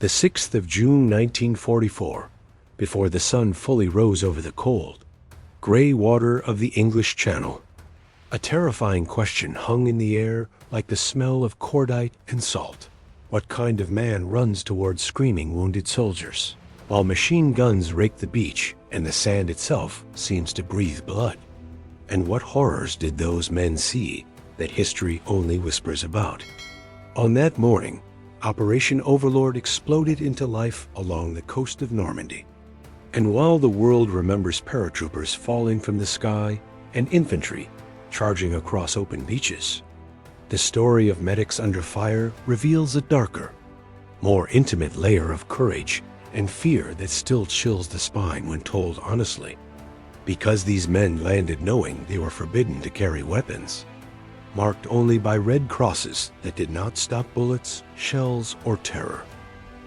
The 6th of June 1944, before the sun fully rose over the cold, gray water of the English Channel. A terrifying question hung in the air like the smell of cordite and salt. What kind of man runs towards screaming wounded soldiers, while machine guns rake the beach and the sand itself seems to breathe blood? And what horrors did those men see that history only whispers about? On that morning, Operation Overlord exploded into life along the coast of Normandy. And while the world remembers paratroopers falling from the sky and infantry charging across open beaches, the story of medics under fire reveals a darker, more intimate layer of courage and fear that still chills the spine when told honestly. Because these men landed knowing they were forbidden to carry weapons, marked only by red crosses that did not stop bullets, shells, or terror.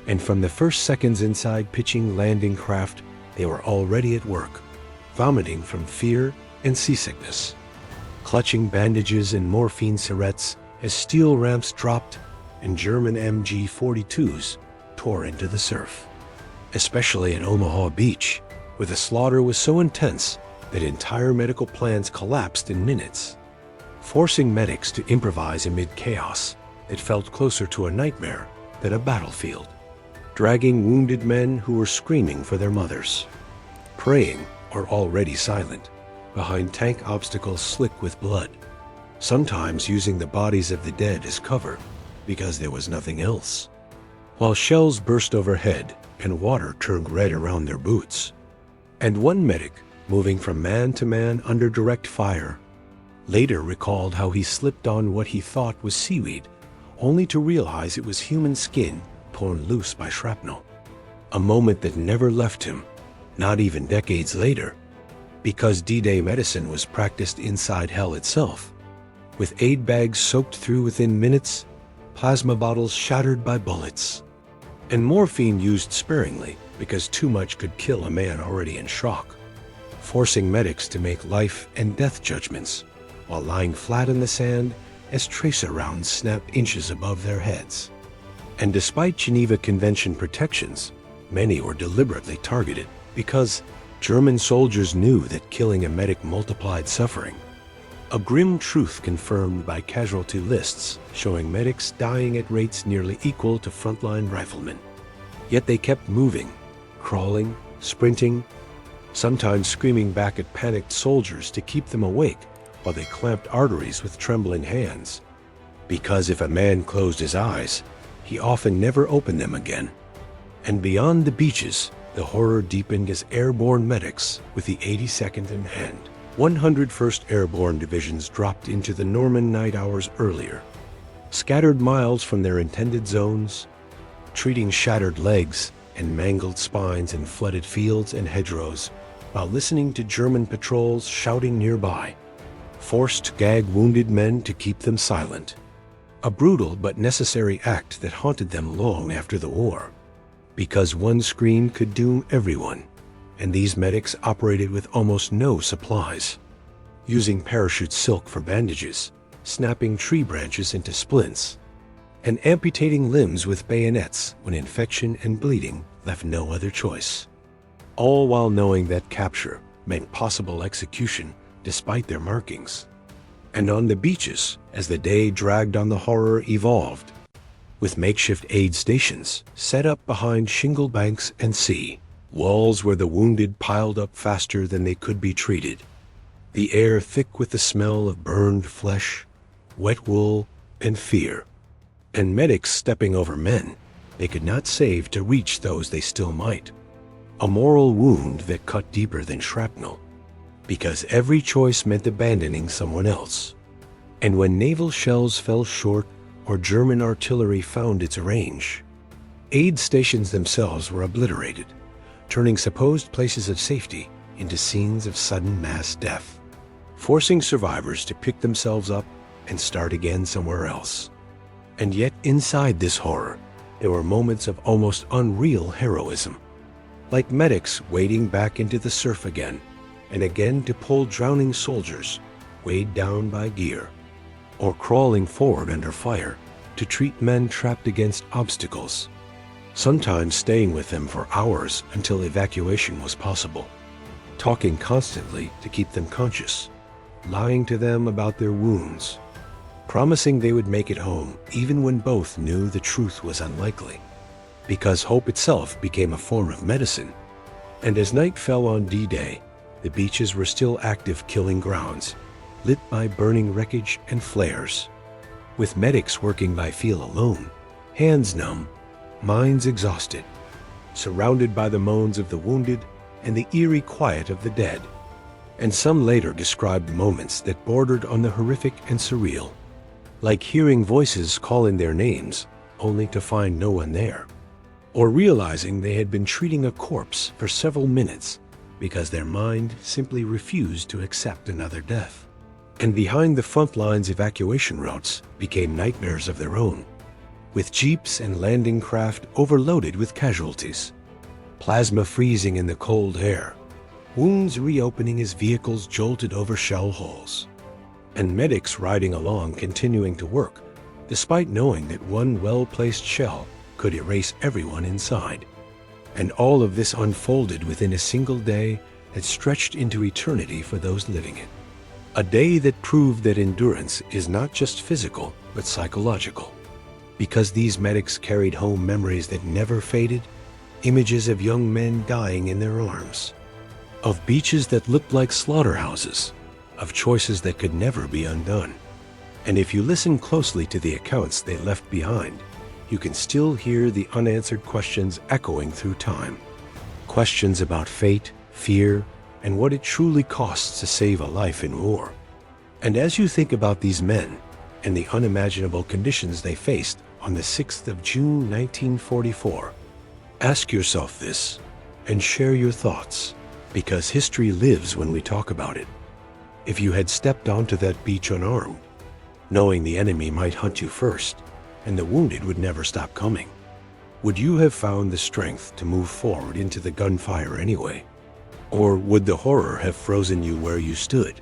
And from the first seconds inside pitching landing craft, they were already at work, vomiting from fear and seasickness, clutching bandages and morphine syrettes as steel ramps dropped and German MG-42s tore into the surf. Especially at Omaha Beach, where the slaughter was so intense that entire medical plans collapsed in minutes, forcing medics to improvise amid chaos that felt closer to a nightmare than a battlefield, dragging wounded men who were screaming for their mothers, praying or already silent, behind tank obstacles slick with blood, sometimes using the bodies of the dead as cover because there was nothing else, while shells burst overhead and water turned red around their boots. And one medic, moving from man to man under direct fire, later recalled how he slipped on what he thought was seaweed, only to realize it was human skin torn loose by shrapnel. A moment that never left him, not even decades later, because D-Day medicine was practiced inside hell itself, with aid bags soaked through within minutes, plasma bottles shattered by bullets, and morphine used sparingly because too much could kill a man already in shock, forcing medics to make life and death judgments while lying flat in the sand as tracer rounds snapped inches above their heads. And despite Geneva Convention protections, many were deliberately targeted because German soldiers knew that killing a medic multiplied suffering, a grim truth confirmed by casualty lists showing medics dying at rates nearly equal to frontline riflemen. Yet they kept moving, crawling, sprinting, sometimes screaming back at panicked soldiers to keep them awake while they clamped arteries with trembling hands. Because if a man closed his eyes, he often never opened them again. And beyond the beaches, the horror deepened as airborne medics with the 82nd in hand. 101st Airborne Divisions dropped into the Norman night hours earlier, scattered miles from their intended zones, treating shattered legs and mangled spines in flooded fields and hedgerows, while listening to German patrols shouting nearby, forced to gag wounded men to keep them silent. A brutal but necessary act that haunted them long after the war, because one scream could doom everyone, and these medics operated with almost no supplies, using parachute silk for bandages, snapping tree branches into splints, and amputating limbs with bayonets when infection and bleeding left no other choice. All while knowing that capture meant possible execution despite their markings. And on the beaches, as the day dragged on, the horror evolved, with makeshift aid stations set up behind shingle banks and sea, walls where the wounded piled up faster than they could be treated, the air thick with the smell of burned flesh, wet wool, and fear, and medics stepping over men they could not save to reach those they still might. A moral wound that cut deeper than shrapnel, because every choice meant abandoning someone else. And when naval shells fell short or German artillery found its range, aid stations themselves were obliterated, turning supposed places of safety into scenes of sudden mass death, forcing survivors to pick themselves up and start again somewhere else. And yet inside this horror, there were moments of almost unreal heroism, like medics wading back into the surf again and again to pull drowning soldiers weighed down by gear, or crawling forward under fire to treat men trapped against obstacles, sometimes staying with them for hours until evacuation was possible, talking constantly to keep them conscious, lying to them about their wounds, promising they would make it home even when both knew the truth was unlikely, because hope itself became a form of medicine. And as night fell on D-Day, the beaches were still active killing grounds, lit by burning wreckage and flares, with medics working by feel alone, hands numb, minds exhausted, surrounded by the moans of the wounded and the eerie quiet of the dead. And some later described moments that bordered on the horrific and surreal, like hearing voices calling their names only to find no one there, or realizing they had been treating a corpse for several minutes because their mind simply refused to accept another death. And behind the front lines, evacuation routes became nightmares of their own, with jeeps and landing craft overloaded with casualties, plasma freezing in the cold air, wounds reopening as vehicles jolted over shell holes, and medics riding along continuing to work, despite knowing that one well-placed shell could erase everyone inside. And all of this unfolded within a single day that stretched into eternity for those living it. A day that proved that endurance is not just physical, but psychological. Because these medics carried home memories that never faded, images of young men dying in their arms, of beaches that looked like slaughterhouses, of choices that could never be undone. And if you listen closely to the accounts they left behind, you can still hear the unanswered questions echoing through time. Questions about fate, fear, and what it truly costs to save a life in war. And as you think about these men and the unimaginable conditions they faced on the 6th of June 1944, ask yourself this and share your thoughts, because history lives when we talk about it. If you had stepped onto that beach unarmed, knowing the enemy might hunt you first, and the wounded would never stop coming, would you have found the strength to move forward into the gunfire anyway? Or would the horror have frozen you where you stood,